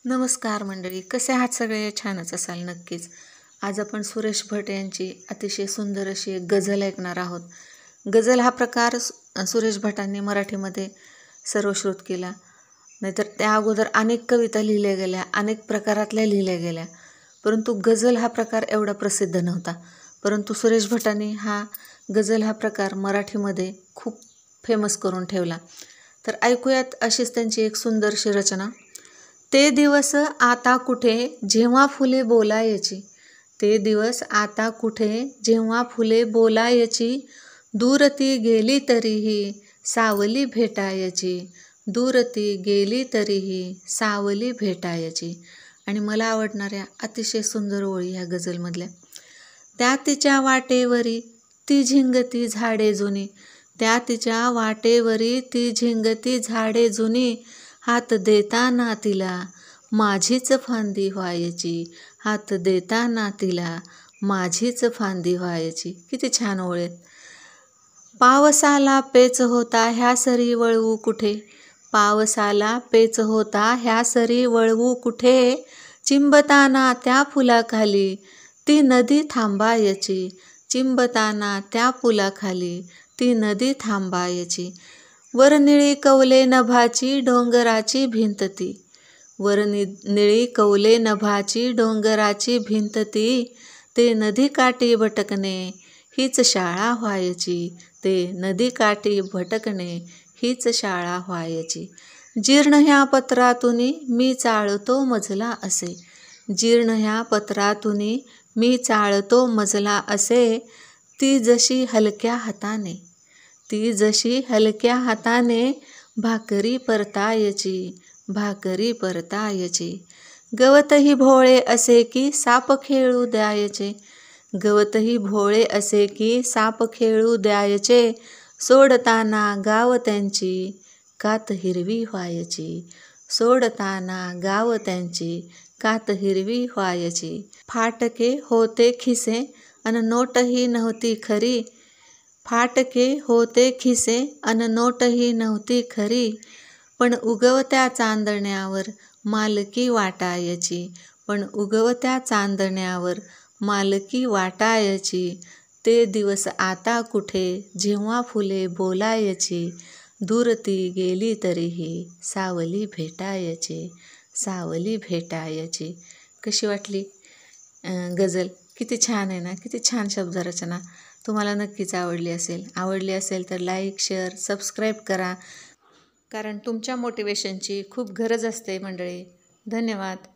नमस्कार मंडळी, कसे आहात सगळे? छानच असाल नक्कीच. आज आपण सुरेश भट यांची अतिशय सुंदर अशी एक गझल ऐकणार आहोत. गझल हा प्रकार सुरेश भटांनी मराठीमध्ये सर्वश्रुत केला. नाहीतर त्या अगोदर अनेक कविता लिहिल्या गेल्या, अनेक प्रकारातल्या लिहिल्या गेल्या, परंतु गझल हा प्रकार एवढा प्रसिद्ध नव्हता. परंतु सुरेश भटांनी हा गझल हा प्रकार मराठीमध्ये खूप फेमस करून ठेवला. तर ऐकूयात अशीच त्यांची एक सुंदरशी रचना. ते दिवस आता कुठे जेव्हा फुले बोलायची, ते दिवस आता कुठे जेव्हा फुले बोलायची, दूर ती गेली तरीही सावली भेटायची, दूर ती गेली तरीही सावली भेटायची. आणि मला आवडणाऱ्या अतिशय सुंदर ओळी ह्या गझलमधल्या. त्या तिच्या वाटेवरी ती झिंगती झाडे जुनी, त्या तिच्या वाटेवरी ती झिंगती झाडे जुनी, हात देताना तिला माझीच फांदी व्हायची, हात देताना तिला माझीच फांदी व्हायची. किती छान ओळ आहेत. पावसाला पेच होता ह्या सरी वळवू कुठे, पावसाला पेच होता ह्या सरी वळवू कुठे, चिंबताना त्या फुलाखाली ती नदी थांबायची, चिंबताना त्या फुलाखाली ती नदी थांबायची. वर निळी कवले नभाची डोंगराची भिंत ती, वर निळी कवले नभाची डोंगराची भिंत ती, ते नदीकाठी भटकणे हीच शाळा व्हायची, ते नदीकाठी भटकणे हीच शाळा व्हायची. जीर्ण ह्या पत्रातुनी मी चाळतो मजला असे, जीर्ण ह्या पत्रातुनी मी चाळतो मजला असे, ती जशी हलक्या हाताने, ती जशी हलक्या हाताने भाकरी परतायची, भाकरी परतायची. गवतही भोळे असे की साप खेळू द्यायचे, गवतही भोळे असे की साप खेळू द्यायचे, सोडताना गाव त्यांची कात हिरवी व्हायची, सोडताना गाव त्यांची कात हिरवी व्हायची. फाटके होते खिसे अन नोटही नव्हती खरी, फाटके होते खिसे अन नोटही नव्हती खरी, पण उगवत्या चांदण्यावर मालकी वाटायची, पण उगवत्या चांदण्यावर मालकी वाटायची. ते दिवस आता कुठे जेव्हा फुले बोलायची, दूर ती गेली तरीही सावली भेटायची, सावली भेटायची. कशी वाटली गझल? किती छान आहे ना, किती छान शब्दरचना. तुम्हाला नक्कीच आवडली असेल. आवडली असेल तर लाईक, शेअर, सबस्क्राईब करा, कारण तुमच्या मोटिवेशनची खूप गरज असते मंडळी. धन्यवाद.